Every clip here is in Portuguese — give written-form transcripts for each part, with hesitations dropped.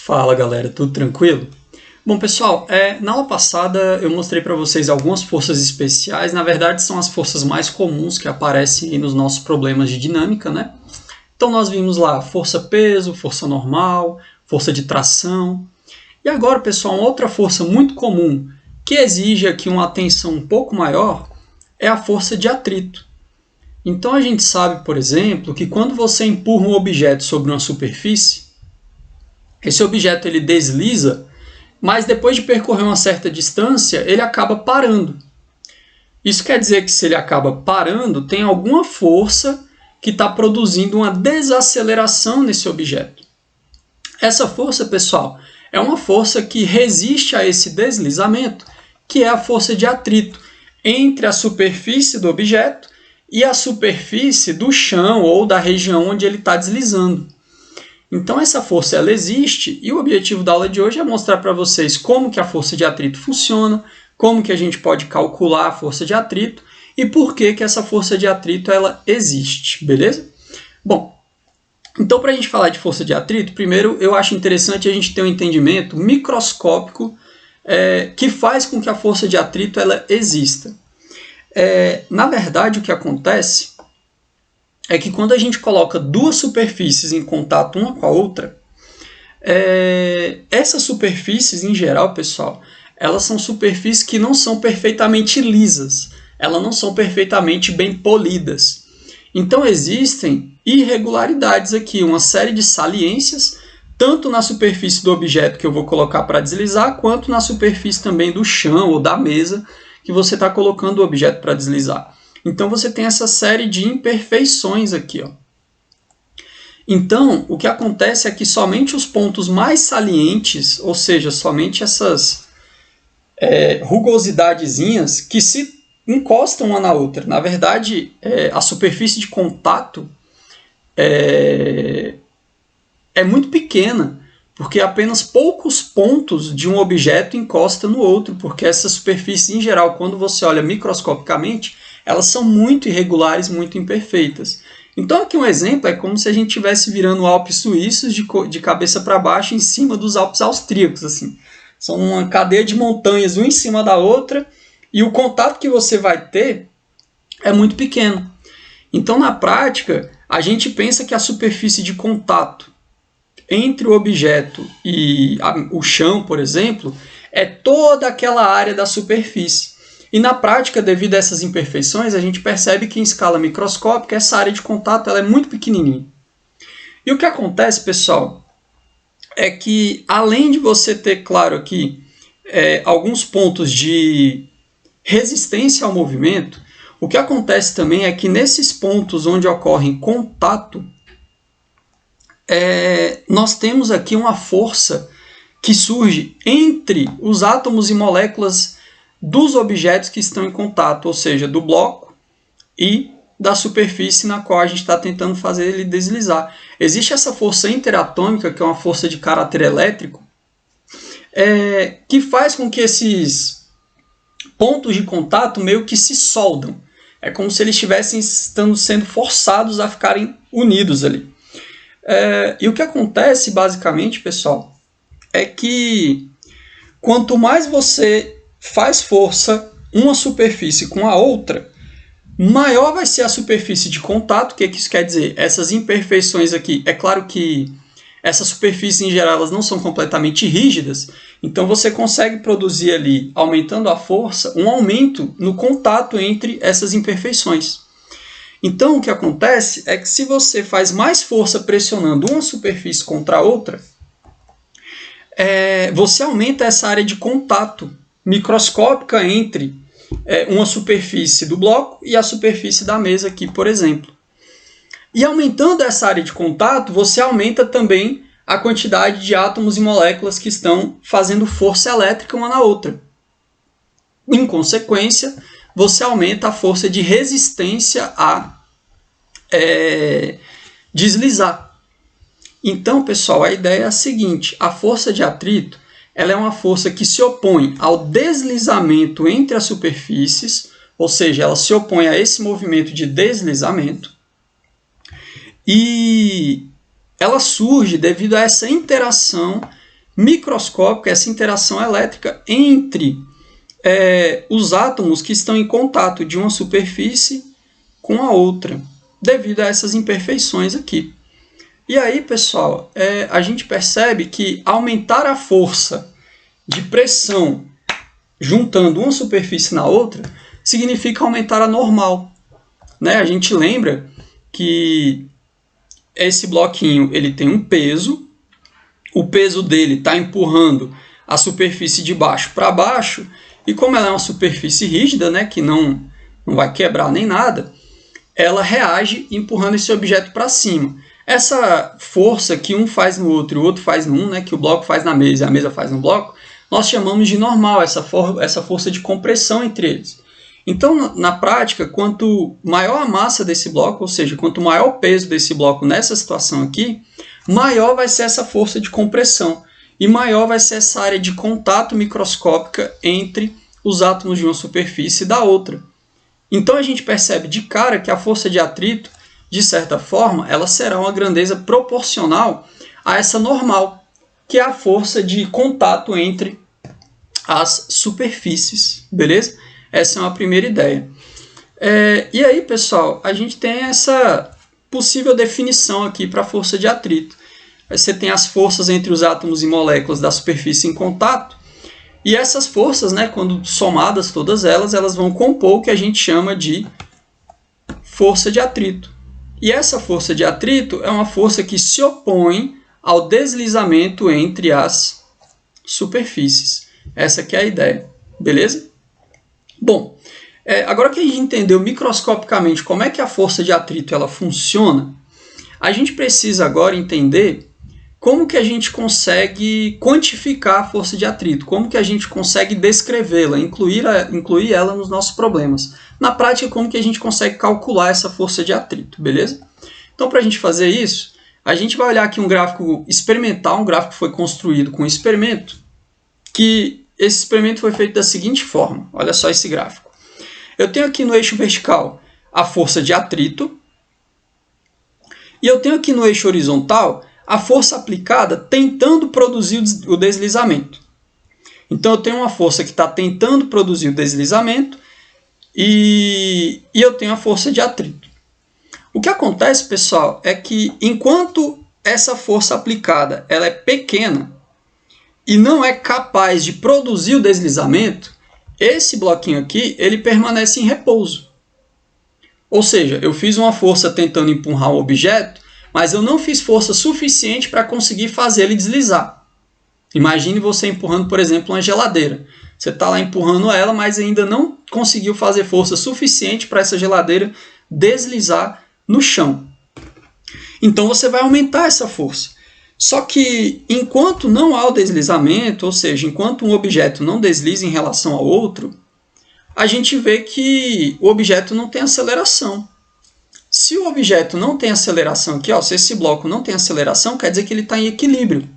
Fala galera, tudo tranquilo? Bom pessoal, na aula passada eu mostrei para vocês algumas forças especiais, na verdade são as forças mais comuns que aparecem nos nossos problemas de dinâmica, né? Então nós vimos lá força-peso, força normal, força de tração. E agora pessoal, uma outra força muito comum que exige aqui uma atenção um pouco maior é a força de atrito. Então a gente sabe, por exemplo, que quando você empurra um objeto sobre uma superfície, esse objeto ele desliza, mas depois de percorrer uma certa distância, ele acaba parando. Isso quer dizer que se ele acaba parando, tem alguma força que está produzindo uma desaceleração nesse objeto. Essa força, pessoal, é uma força que resiste a esse deslizamento, que é a força de atrito entre a superfície do objeto e a superfície do chão ou da região onde ele está deslizando. Então essa força ela existe e o objetivo da aula de hoje é mostrar para vocês como que a força de atrito funciona, como que a gente pode calcular a força de atrito e por que que essa força de atrito ela existe, beleza? Bom, então para a gente falar de força de atrito, primeiro eu acho interessante a gente ter um entendimento microscópico que faz com que a força de atrito ela exista. Na verdade o que acontece é que quando a gente coloca duas superfícies em contato uma com a outra, essas superfícies, em geral, pessoal, elas são superfícies que não são perfeitamente lisas, elas não são perfeitamente bem polidas. Então existem irregularidades aqui, uma série de saliências, tanto na superfície do objeto que eu vou colocar para deslizar, quanto na superfície também do chão ou da mesa que você está colocando o objeto para deslizar. Então você tem essa série de imperfeições aqui, ó. Então, o que acontece é que somente os pontos mais salientes, ou seja, somente essas rugosidadezinhas que se encostam uma na outra. Na verdade, a superfície de contato é muito pequena, porque apenas poucos pontos de um objeto encostam no outro, porque essas superfícies, em geral, quando você olha microscopicamente, elas são muito irregulares, muito imperfeitas. Então aqui um exemplo é como se a gente estivesse virando Alpes suíços de cabeça para baixo em cima dos Alpes austríacos. Assim. São uma cadeia de montanhas, uma em cima da outra, e o contato que você vai ter é muito pequeno. Então na prática, a gente pensa que a superfície de contato entre o objeto e o chão, por exemplo, é toda aquela área da superfície. E na prática, devido a essas imperfeições, a gente percebe que em escala microscópica essa área de contato ela é muito pequenininha. E o que acontece, pessoal, é que além de você ter, claro, aqui alguns pontos de resistência ao movimento, o que acontece também é que nesses pontos onde ocorre contato, nós temos aqui uma força que surge entre os átomos e moléculas dos objetos que estão em contato, ou seja, do bloco e da superfície na qual a gente está tentando fazer ele deslizar. Existe essa força interatômica, que é uma força de caráter elétrico, que faz com que esses pontos de contato meio que se soldam. É como se eles estivessem sendo forçados a ficarem unidos ali. E o que acontece, basicamente, pessoal, é que quanto mais você faz força uma superfície com a outra, maior vai ser a superfície de contato. O que isso quer dizer? Essas imperfeições aqui, é claro que essas superfícies em geral elas não são completamente rígidas, então você consegue produzir ali, aumentando a força, um aumento no contato entre essas imperfeições. Então o que acontece é que se você faz mais força pressionando uma superfície contra a outra, você aumenta essa área de contato microscópica entre uma superfície do bloco e a superfície da mesa aqui, por exemplo. E aumentando essa área de contato, você aumenta também a quantidade de átomos e moléculas que estão fazendo força elétrica uma na outra. Em consequência, você aumenta a força de resistência a deslizar. Então, pessoal, a ideia é a seguinte: a força de atrito ela é uma força que se opõe ao deslizamento entre as superfícies, ou seja, ela se opõe a esse movimento de deslizamento, e ela surge devido a essa interação microscópica, essa interação elétrica entre os átomos que estão em contato de uma superfície com a outra, devido a essas imperfeições aqui. E aí, pessoal, a gente percebe que aumentar a força de pressão juntando uma superfície na outra significa aumentar a normal, né? A gente lembra que esse bloquinho ele tem um peso, o peso dele está empurrando a superfície de baixo para baixo, e como ela é uma superfície rígida, né, que não vai quebrar nem nada, ela reage empurrando esse objeto para cima. Essa força que um faz no outro e o outro faz no um, né, que o bloco faz na mesa e a mesa faz no bloco, nós chamamos de normal, essa força de compressão entre eles. Então, na prática, quanto maior a massa desse bloco, ou seja, quanto maior o peso desse bloco nessa situação aqui, maior vai ser essa força de compressão e maior vai ser essa área de contato microscópica entre os átomos de uma superfície e da outra. Então, a gente percebe de cara que a força de atrito, de certa forma, ela será uma grandeza proporcional a essa normal, que é a força de contato entre as superfícies, beleza? Essa é uma primeira ideia. E aí, pessoal, a gente tem essa possível definição aqui para a força de atrito. Você tem as forças entre os átomos e moléculas da superfície em contato, e essas forças, né, quando somadas todas elas vão compor o que a gente chama de força de atrito. E essa força de atrito é uma força que se opõe ao deslizamento entre as superfícies. Essa que é a ideia, beleza? Bom, agora que a gente entendeu microscopicamente como é que a força de atrito ela funciona, a gente precisa agora entender como que a gente consegue quantificar a força de atrito, como que a gente consegue descrevê-la, incluir ela nos nossos problemas. Na prática, como que a gente consegue calcular essa força de atrito, beleza? Então, para a gente fazer isso, a gente vai olhar aqui um gráfico experimental, um gráfico que foi construído com um experimento, que esse experimento foi feito da seguinte forma. Olha só esse gráfico. Eu tenho aqui no eixo vertical a força de atrito, e eu tenho aqui no eixo horizontal a força aplicada tentando produzir o deslizamento. Então, eu tenho uma força que está tentando produzir o deslizamento e eu tenho a força de atrito. O que acontece, pessoal, é que enquanto essa força aplicada ela é pequena e não é capaz de produzir o deslizamento, esse bloquinho aqui ele permanece em repouso. Ou seja, eu fiz uma força tentando empurrar um objeto, mas eu não fiz força suficiente para conseguir fazer ele deslizar. Imagine você empurrando, por exemplo, uma geladeira. Você está lá empurrando ela, mas ainda não conseguiu fazer força suficiente para essa geladeira deslizar no chão. Então você vai aumentar essa força. Só que enquanto não há o deslizamento, ou seja, enquanto um objeto não desliza em relação ao outro, a gente vê que o objeto não tem aceleração. Se o objeto não tem aceleração aqui, se esse bloco não tem aceleração, quer dizer que ele está em equilíbrio.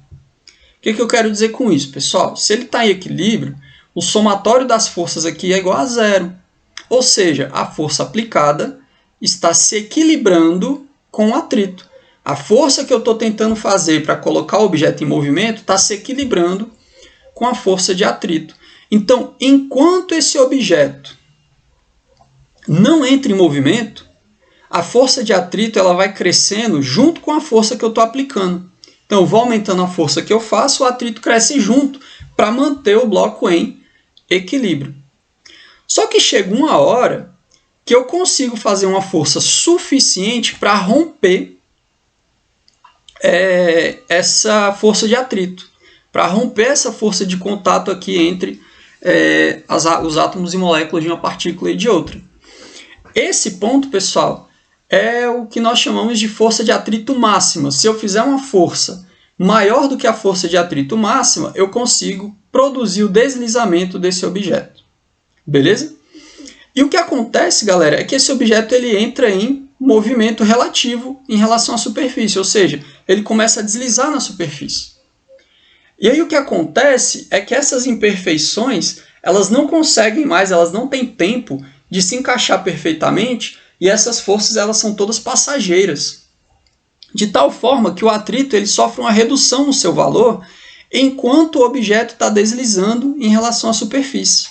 O que eu quero dizer com isso, pessoal? Se ele está em equilíbrio, o somatório das forças aqui é igual a zero. Ou seja, a força aplicada está se equilibrando com o atrito. A força que eu estou tentando fazer para colocar o objeto em movimento está se equilibrando com a força de atrito. Então, enquanto esse objeto não entra em movimento, a força de atrito ela vai crescendo junto com a força que eu estou aplicando. Então, eu vou aumentando a força que eu faço, o atrito cresce junto para manter o bloco em equilíbrio. Só que chega uma hora que eu consigo fazer uma força suficiente para romper essa força de atrito, para romper essa força de contato aqui entre os átomos e moléculas de uma partícula e de outra. Esse ponto, pessoal, é o que nós chamamos de força de atrito máxima. Se eu fizer uma força maior do que a força de atrito máxima, eu consigo produzir o deslizamento desse objeto. Beleza? E o que acontece, galera, é que esse objeto ele entra em movimento relativo em relação à superfície, ou seja, ele começa a deslizar na superfície. E aí o que acontece é que essas imperfeições, elas não conseguem mais, elas não têm tempo de se encaixar perfeitamente, e essas forças elas são todas passageiras. De tal forma que o atrito ele sofre uma redução no seu valor enquanto o objeto está deslizando em relação à superfície.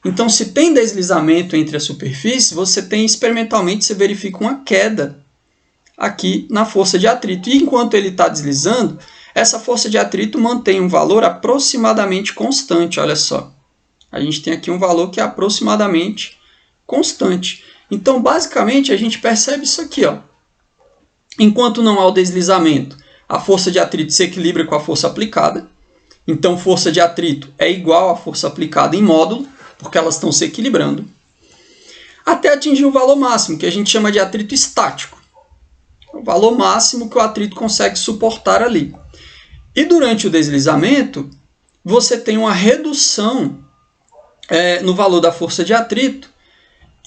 Então, se tem deslizamento entre a superfície, você tem experimentalmente, você verifica uma queda aqui na força de atrito. E enquanto ele está deslizando, essa força de atrito mantém um valor aproximadamente constante. Olha só, a gente tem aqui um valor que é aproximadamente constante. Então, basicamente, a gente percebe isso aqui, ó. Enquanto não há o deslizamento, a força de atrito se equilibra com a força aplicada. Então, força de atrito é igual à força aplicada em módulo, porque elas estão se equilibrando, até atingir o valor máximo, que a gente chama de atrito estático. O valor máximo que o atrito consegue suportar ali. E durante o deslizamento, você tem uma redução no valor da força de atrito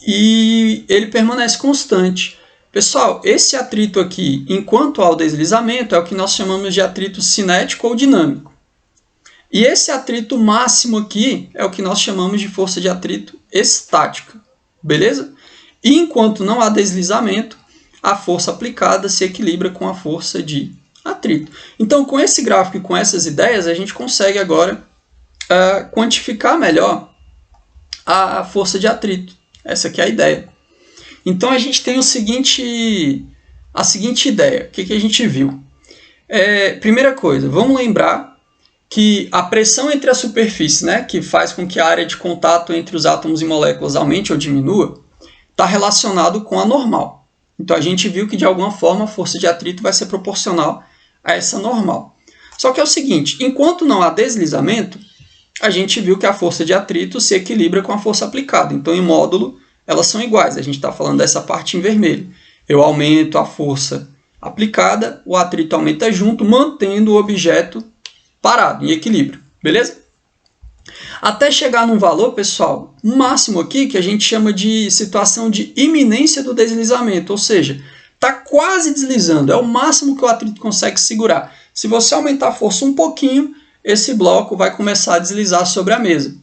e ele permanece constante. Pessoal, esse atrito aqui, enquanto há o deslizamento, é o que nós chamamos de atrito cinético ou dinâmico. E esse atrito máximo aqui é o que nós chamamos de força de atrito estática. Beleza? E enquanto não há deslizamento, a força aplicada se equilibra com a força de atrito. Então, com esse gráfico e com essas ideias, a gente consegue agora quantificar melhor a força de atrito. Essa aqui é a ideia. Então, a gente tem a seguinte ideia. O que a gente viu? Primeira coisa, vamos lembrar que a pressão entre a superfície, né, que faz com que a área de contato entre os átomos e moléculas aumente ou diminua, está relacionado com a normal. Então, a gente viu que, de alguma forma, a força de atrito vai ser proporcional a essa normal. Só que é o seguinte, enquanto não há deslizamento, a gente viu que a força de atrito se equilibra com a força aplicada. Então, em módulo, elas são iguais. A gente está falando dessa parte em vermelho. Eu aumento a força aplicada, o atrito aumenta junto, mantendo o objeto parado, em equilíbrio. Beleza? Até chegar num valor, pessoal, máximo aqui, que a gente chama de situação de iminência do deslizamento. Ou seja, está quase deslizando. É o máximo que o atrito consegue segurar. Se você aumentar a força um pouquinho, esse bloco vai começar a deslizar sobre a mesa.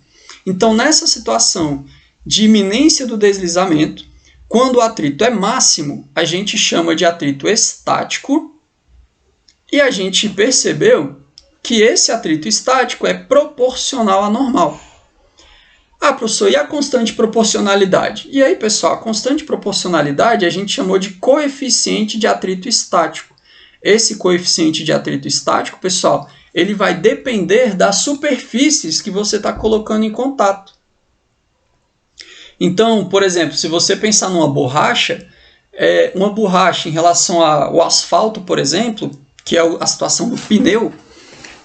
Então, nessa situação de iminência do deslizamento, quando o atrito é máximo, a gente chama de atrito estático. E a gente percebeu que esse atrito estático é proporcional à normal. Ah, professor, e a constante proporcionalidade? E aí, pessoal, a constante proporcionalidade a gente chamou de coeficiente de atrito estático. Esse coeficiente de atrito estático, pessoal, ele vai depender das superfícies que você está colocando em contato. Então, por exemplo, se você pensar numa borracha em relação ao asfalto, por exemplo, que é a situação do pneu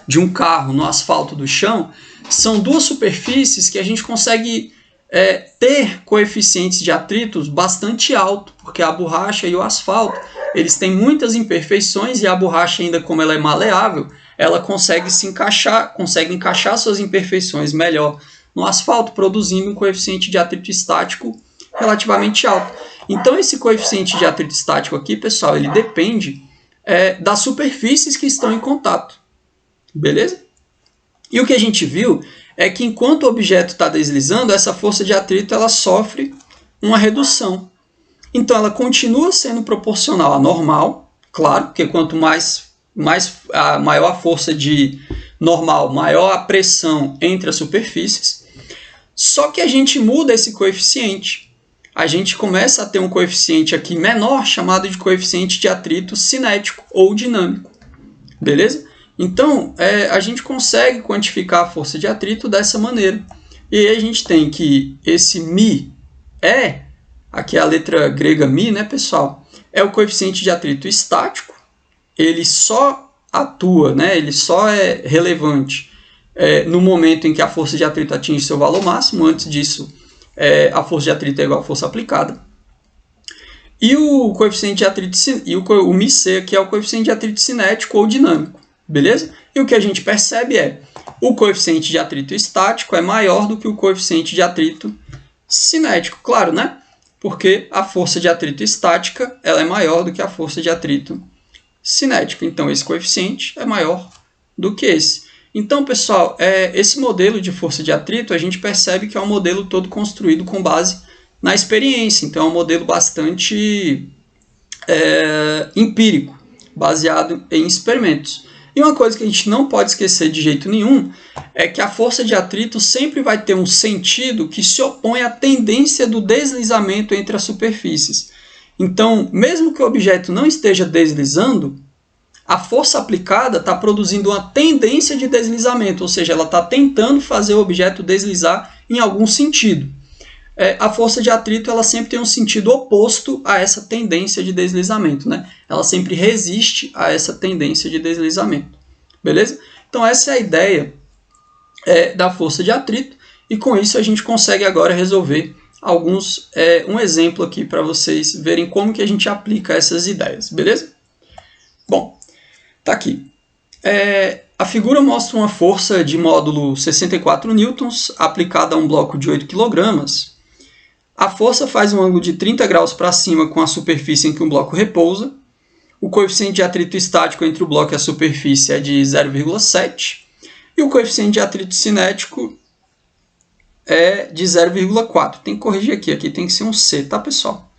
de um carro no asfalto do chão, são duas superfícies que a gente consegue ter coeficientes de atritos bastante altos, porque a borracha e o asfalto, eles têm muitas imperfeições e a borracha, ainda como ela é maleável, ela consegue encaixar suas imperfeições melhor no asfalto, produzindo um coeficiente de atrito estático relativamente alto. Então, esse coeficiente de atrito estático aqui, pessoal, ele depende das superfícies que estão em contato. Beleza? E o que a gente viu é que enquanto o objeto está deslizando, essa força de atrito ela sofre uma redução. Então, ela continua sendo proporcional à normal, claro, porque quanto maior a força de normal, maior a pressão entre as superfícies. Só que a gente muda esse coeficiente. A gente começa a ter um coeficiente aqui menor, chamado de coeficiente de atrito cinético ou dinâmico. Beleza? Então, a gente consegue quantificar a força de atrito dessa maneira. E aí a gente tem que esse μ aqui é a letra grega μ, né, pessoal? É o coeficiente de atrito estático. Ele só atua, né? Ele só é relevante no momento em que a força de atrito atinge seu valor máximo. Antes disso, a força de atrito é igual à força aplicada. E o coeficiente de atrito, o μc aqui é o coeficiente de atrito cinético ou dinâmico. Beleza? E o que a gente percebe o coeficiente de atrito estático é maior do que o coeficiente de atrito cinético. Claro, né? Porque a força de atrito estática ela é maior do que a força de atrito cinético. Então, esse coeficiente é maior do que esse. Então, pessoal, esse modelo de força de atrito, a gente percebe que é um modelo todo construído com base na experiência. Então, é um modelo bastante empírico, baseado em experimentos. E uma coisa que a gente não pode esquecer de jeito nenhum é que a força de atrito sempre vai ter um sentido que se opõe à tendência do deslizamento entre as superfícies. Então, mesmo que o objeto não esteja deslizando, a força aplicada está produzindo uma tendência de deslizamento, ou seja, ela está tentando fazer o objeto deslizar em algum sentido. A força de atrito ela sempre tem um sentido oposto a essa tendência de deslizamento, né? Ela sempre resiste a essa tendência de deslizamento, beleza? Então essa é a ideia da força de atrito, e com isso a gente consegue agora resolver um exemplo aqui para vocês verem como que a gente aplica essas ideias, beleza? Bom, tá aqui. A figura mostra uma força de módulo 64 newtons aplicada a um bloco de 8 kg. A força faz um ângulo de 30 graus para cima com a superfície em que o bloco repousa. O coeficiente de atrito estático entre o bloco e a superfície é de 0,7. E o coeficiente de atrito cinético é de 0,4. Tem que corrigir aqui. Aqui tem que ser um C, tá, pessoal?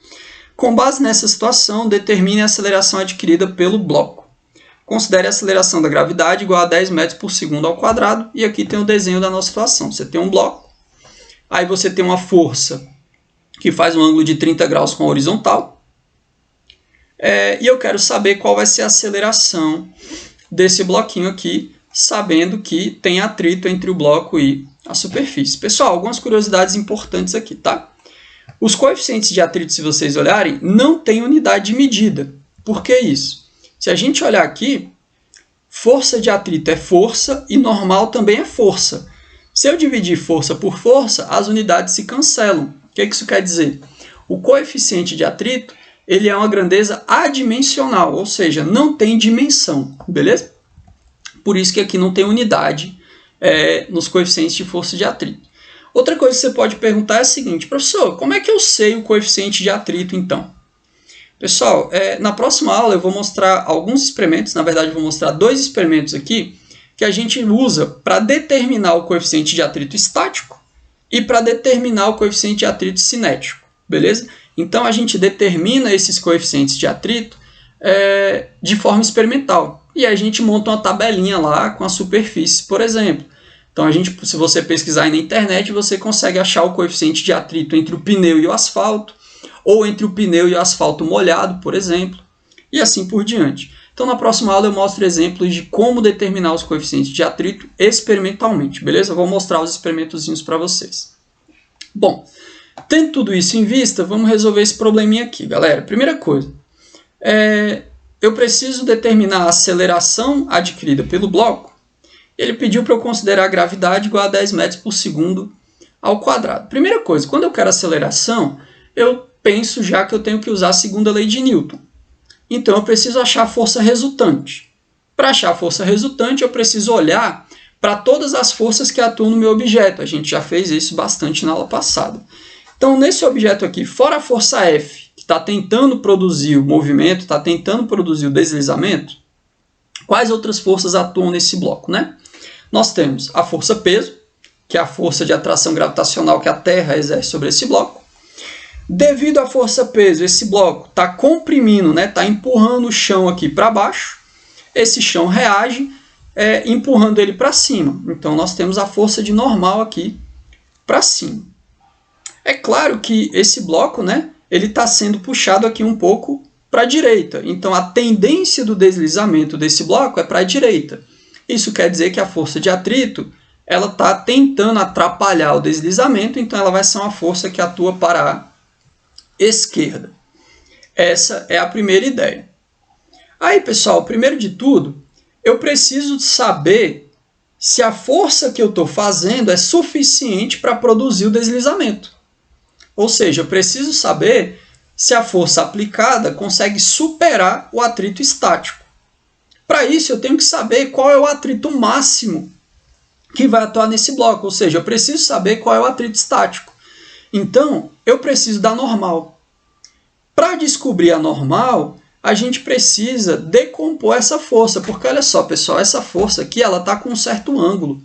Com base nessa situação, determine a aceleração adquirida pelo bloco. Considere a aceleração da gravidade igual a 10 metros por segundo ao quadrado. E aqui tem o desenho da nossa situação. Você tem um bloco. Aí você tem uma força que faz um ângulo de 30 graus com a horizontal. E eu quero saber qual vai ser a aceleração desse bloquinho aqui, sabendo que tem atrito entre o bloco e a superfície. Pessoal, algumas curiosidades importantes aqui, tá? Os coeficientes de atrito, se vocês olharem, não têm unidade de medida. Por que isso? Se a gente olhar aqui, força de atrito é força e normal também é força. Se eu dividir força por força, as unidades se cancelam. O que isso quer dizer? O coeficiente de atrito ele é uma grandeza adimensional, ou seja, não tem dimensão, beleza? Por isso que aqui não tem unidade nos coeficientes de força de atrito. Outra coisa que você pode perguntar é a seguinte: professor, como é que eu sei o coeficiente de atrito então? Pessoal, na próxima aula eu vou mostrar alguns experimentos, na verdade eu vou mostrar 2 experimentos aqui, que a gente usa para determinar o coeficiente de atrito estático e para determinar o coeficiente de atrito cinético, beleza? Então a gente determina esses coeficientes de atrito de forma experimental. E a gente monta uma tabelinha lá com a superfície, por exemplo. Então se você pesquisar aí na internet, você consegue achar o coeficiente de atrito entre o pneu e o asfalto, ou entre o pneu e o asfalto molhado, por exemplo, e assim por diante. Então na próxima aula eu mostro exemplos de como determinar os coeficientes de atrito experimentalmente, beleza? Eu vou mostrar os experimentozinhos para vocês. Bom, tendo tudo isso em vista, vamos resolver esse probleminha aqui, galera. Primeira coisa, eu preciso determinar a aceleração adquirida pelo bloco. Ele pediu para eu considerar a gravidade igual a 10 metros por segundo ao quadrado. Primeira coisa, quando eu quero aceleração, eu penso já que eu tenho que usar a segunda lei de Newton. Então eu preciso achar a força resultante. Para achar a força resultante, eu preciso olhar para todas as forças que atuam no meu objeto. A gente já fez isso bastante na aula passada. Então, nesse objeto aqui, fora a força F, que está tentando produzir o movimento, está tentando produzir o deslizamento, quais outras forças atuam nesse bloco, né? Nós temos a força peso, que é a força de atração gravitacional que a Terra exerce sobre esse bloco. Devido à força peso, esse bloco está comprimindo, né? Está empurrando o chão aqui para baixo. Esse chão reage empurrando ele para cima. Então, nós temos a força de normal aqui para cima. É claro que esse bloco, né? Ele está sendo puxado aqui um pouco para a direita. Então, a tendência do deslizamento desse bloco é para a direita. Isso quer dizer que a força de atrito ela está tentando atrapalhar o deslizamento, então ela vai ser uma força que atua para a esquerda. Essa é a primeira ideia. Aí, pessoal, primeiro de tudo, eu preciso saber se a força que eu estou fazendo é suficiente para produzir o deslizamento. Ou seja, eu preciso saber se a força aplicada consegue superar o atrito estático. Para isso, eu tenho que saber qual é o atrito máximo que vai atuar nesse bloco. Ou seja, eu preciso saber qual é o atrito estático. Então, eu preciso da normal. Para descobrir a normal, a gente precisa decompor essa força, porque olha só, pessoal, essa força aqui está com um certo ângulo.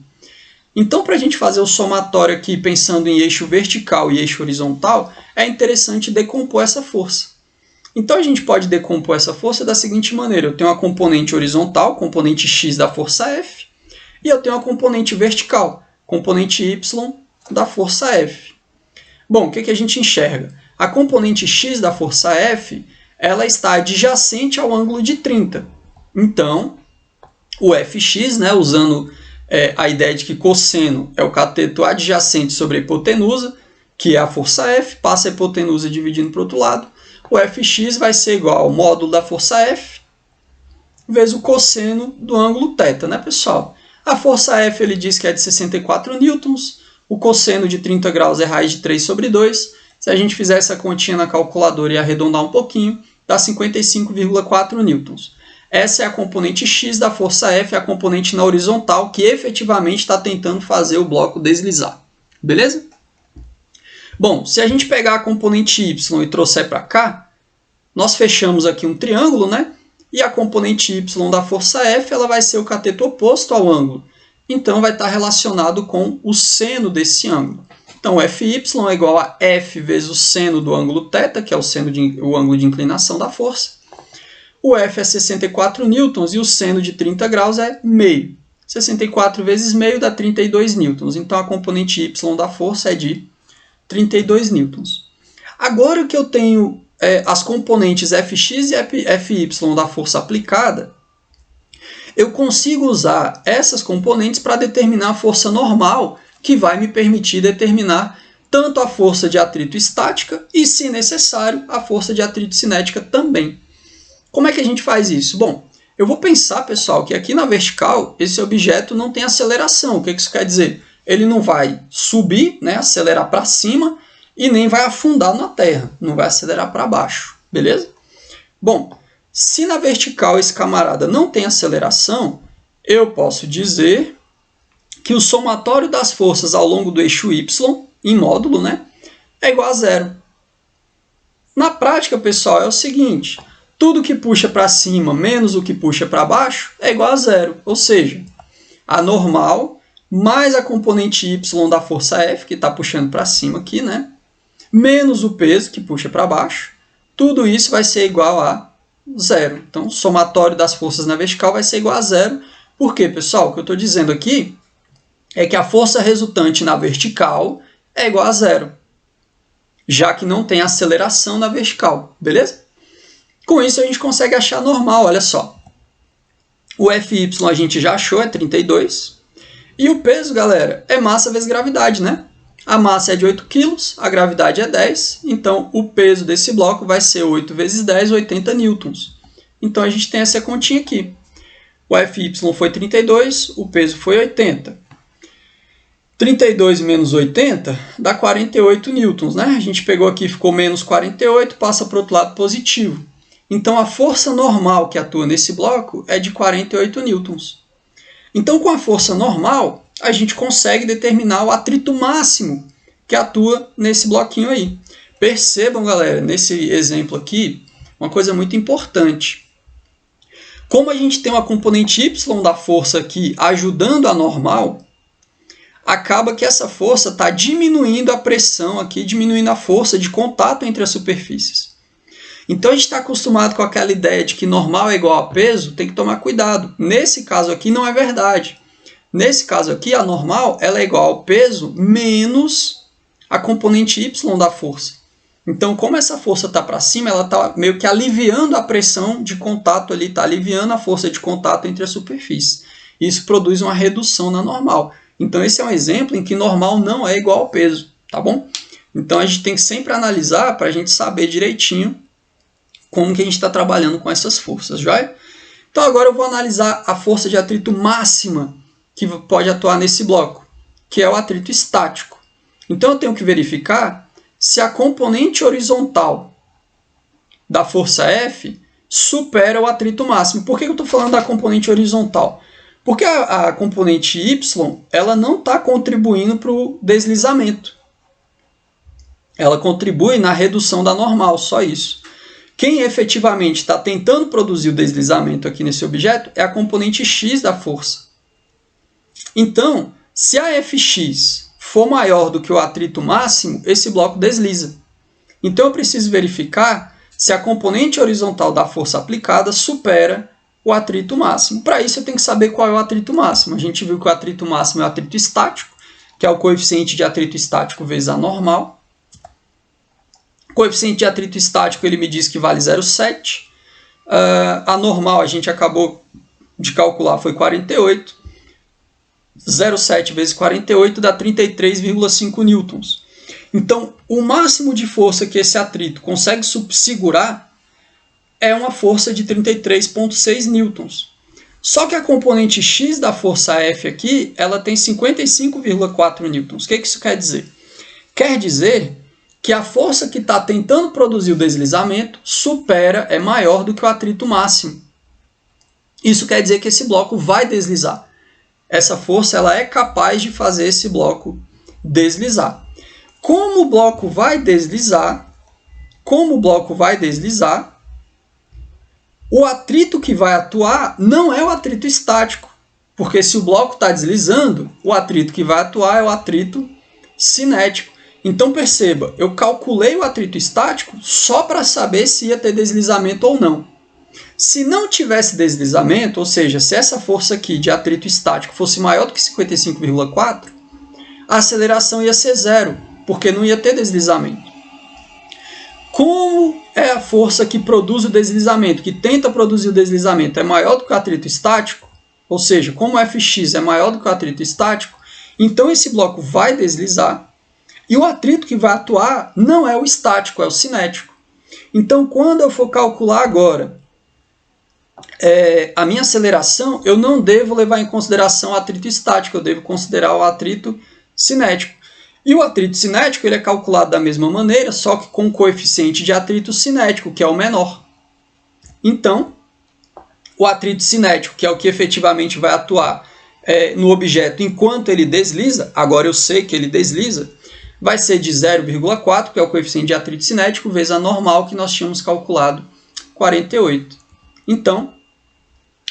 Então, para a gente fazer o somatório aqui, pensando em eixo vertical e eixo horizontal, é interessante decompor essa força. Então a gente pode decompor essa força da seguinte maneira. Eu tenho uma componente horizontal, componente x da força F, e eu tenho uma componente vertical, componente y da força F. Bom, o que a gente enxerga? A componente x da força F, ela está adjacente ao ângulo de 30. Então, o Fx, né, usando a ideia de que cosseno é o cateto adjacente sobre a hipotenusa, que é a força F, passa a hipotenusa dividindo para o outro lado, o Fx vai ser igual ao módulo da força F vezes o cosseno do ângulo θ, né, pessoal? A força F ele diz que é de 64 newtons, o cosseno de 30 graus é raiz de 3 sobre 2. Se a gente fizer essa continha na calculadora e arredondar um pouquinho, dá 55,4 newtons. Essa é a componente x da força F, a componente na horizontal, que efetivamente está tentando fazer o bloco deslizar. Beleza? Bom, se a gente pegar a componente y e trouxer para cá, nós fechamos aqui um triângulo, né? E a componente y da força F ela vai ser o cateto oposto ao ângulo. Então, vai estar relacionado com o seno desse ângulo. Então, Fy é igual a F vezes o seno do ângulo θ, que é o ângulo de inclinação da força. O F é 64 newtons e o seno de 30 graus é meio. 64 vezes meio dá 32 newtons. Então, a componente y da força é de 32 newtons. Agora que eu tenho as componentes Fx e Fy da força aplicada, eu consigo usar essas componentes para determinar a força normal, que vai me permitir determinar tanto a força de atrito estática e, se necessário, a força de atrito cinética também. Como é que a gente faz isso? Bom, eu vou pensar, pessoal, que aqui na vertical esse objeto não tem aceleração. O que isso quer dizer? Ele não vai subir, né, acelerar para cima, e nem vai afundar na terra, não vai acelerar para baixo, beleza? Bom, se na vertical esse camarada não tem aceleração, eu posso dizer que o somatório das forças ao longo do eixo y, em módulo, né, é igual a zero. Na prática, pessoal, é o seguinte, tudo que puxa para cima menos o que puxa para baixo é igual a zero, ou seja, a normal mais a componente y da força F, que está puxando para cima aqui, né, menos o peso que puxa para baixo, tudo isso vai ser igual a zero. Então, o somatório das forças na vertical vai ser igual a zero. Por quê, pessoal? O que eu estou dizendo aqui é que a força resultante na vertical é igual a zero, já que não tem aceleração na vertical, beleza? Com isso, a gente consegue achar normal, olha só. O Fy a gente já achou, é 32. E o peso, galera, é massa vezes gravidade, né? A massa é de 8 kg, a gravidade é 10, então o peso desse bloco vai ser 8 vezes 10, 80 newtons. Então a gente tem essa continha aqui. O Fy foi 32, o peso foi 80. 32 menos 80 dá 48 newtons, né? A gente pegou aqui, ficou menos 48, passa para o outro lado positivo. Então a força normal que atua nesse bloco é de 48 newtons. Então com a força normal, a gente consegue determinar o atrito máximo que atua nesse bloquinho aí. Percebam, galera, nesse exemplo aqui, uma coisa muito importante. Como a gente tem uma componente y da força aqui ajudando a normal, acaba que essa força está diminuindo a pressão aqui, diminuindo a força de contato entre as superfícies. Então a gente está acostumado com aquela ideia de que normal é igual a peso, tem que tomar cuidado. Nesse caso aqui não é verdade. Nesse caso aqui, a normal ela é igual ao peso menos a componente y da força. Então, como essa força está para cima, ela está meio que aliviando a pressão de contato ali, está aliviando a força de contato entre as superfícies. Isso produz uma redução na normal. Então, esse é um exemplo em que normal não é igual ao peso, tá bom? Então, a gente tem que sempre analisar para a gente saber direitinho como que a gente está trabalhando com essas forças, joia? Então, agora eu vou analisar a força de atrito máxima que pode atuar nesse bloco, que é o atrito estático. Então, eu tenho que verificar se a componente horizontal da força F supera o atrito máximo. Por que eu estou falando da componente horizontal? Porque a componente Y ela não está contribuindo para o deslizamento. Ela contribui na redução da normal, só isso. Quem efetivamente está tentando produzir o deslizamento aqui nesse objeto é a componente X da força. Então, se a Fx for maior do que o atrito máximo, esse bloco desliza. Então, eu preciso verificar se a componente horizontal da força aplicada supera o atrito máximo. Para isso, eu tenho que saber qual é o atrito máximo. A gente viu que o atrito máximo é o atrito estático, que é o coeficiente de atrito estático vezes a normal. O coeficiente de atrito estático ele me diz que vale 0,7. A normal a gente acabou de calcular foi 48. 0,7 vezes 48 dá 33,5 newtons. Então, o máximo de força que esse atrito consegue segurar é uma força de 33,6 newtons. Só que a componente X da força F aqui, ela tem 55,4 newtons. O que isso quer dizer? Quer dizer que a força que está tentando produzir o deslizamento é maior do que o atrito máximo. Isso quer dizer que esse bloco vai deslizar. Essa força ela é capaz de fazer esse bloco deslizar. Como o bloco vai deslizar, o atrito que vai atuar não é o atrito estático, porque se o bloco está deslizando, o atrito que vai atuar é o atrito cinético. Então perceba, eu calculei o atrito estático só para saber se ia ter deslizamento ou não. Se não tivesse deslizamento, ou seja, se essa força aqui de atrito estático fosse maior do que 55,4, a aceleração ia ser zero, porque não ia ter deslizamento. Como é a força que produz o deslizamento, que tenta produzir o deslizamento, é maior do que o atrito estático, ou seja, como o Fx é maior do que o atrito estático, então esse bloco vai deslizar, e o atrito que vai atuar não é o estático, é o cinético. Então, quando eu for calcular agora a minha aceleração, eu não devo levar em consideração o atrito estático, eu devo considerar o atrito cinético. E o atrito cinético ele é calculado da mesma maneira, só que com o coeficiente de atrito cinético, que é o menor. Então, o atrito cinético, que é o que efetivamente vai atuar no objeto enquanto ele desliza, agora eu sei que ele desliza, vai ser de 0,4, que é o coeficiente de atrito cinético, vezes a normal, que nós tínhamos calculado, 48. Então,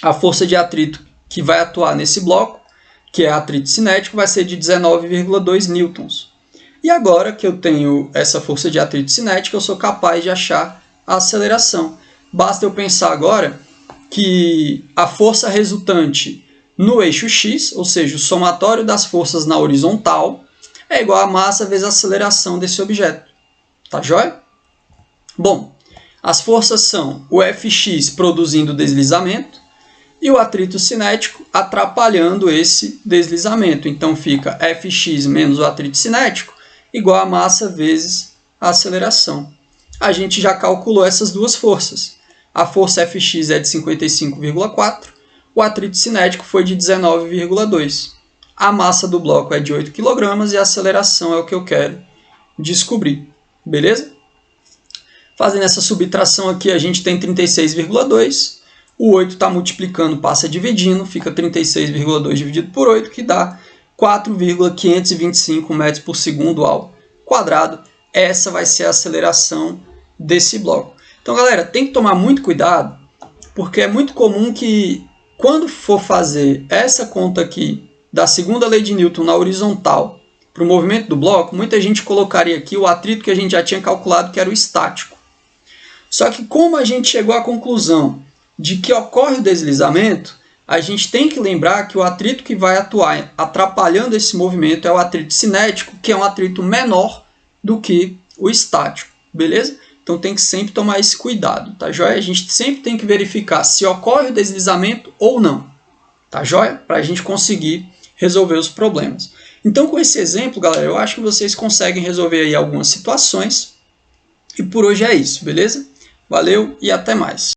a força de atrito que vai atuar nesse bloco, que é atrito cinético, vai ser de 19,2 newtons. E agora que eu tenho essa força de atrito cinético, eu sou capaz de achar a aceleração. Basta eu pensar agora que a força resultante no eixo x, ou seja, o somatório das forças na horizontal, é igual a massa vezes a aceleração desse objeto. Tá joia? Bom, as forças são o Fx produzindo deslizamento e o atrito cinético atrapalhando esse deslizamento. Então fica Fx menos o atrito cinético igual a massa vezes a aceleração. A gente já calculou essas duas forças. A força Fx é de 55,4, o atrito cinético foi de 19,2. A massa do bloco é de 8 kg e a aceleração é o que eu quero descobrir. Beleza? Fazendo essa subtração aqui, a gente tem 36,2. O 8 está multiplicando, passa dividindo, fica 36,2 dividido por 8, que dá 4,525 metros por segundo ao quadrado. Essa vai ser a aceleração desse bloco. Então, galera, tem que tomar muito cuidado, porque é muito comum que, quando for fazer essa conta aqui, da segunda lei de Newton na horizontal para o movimento do bloco, muita gente colocaria aqui o atrito que a gente já tinha calculado, que era o estático. Só que como a gente chegou à conclusão de que ocorre o deslizamento, a gente tem que lembrar que o atrito que vai atuar atrapalhando esse movimento é o atrito cinético, que é um atrito menor do que o estático, beleza? Então tem que sempre tomar esse cuidado, tá joia? A gente sempre tem que verificar se ocorre o deslizamento ou não, tá joia? Para a gente conseguir resolver os problemas. Então, com esse exemplo, galera, eu acho que vocês conseguem resolver aí algumas situações. E por hoje é isso, beleza? Valeu e até mais.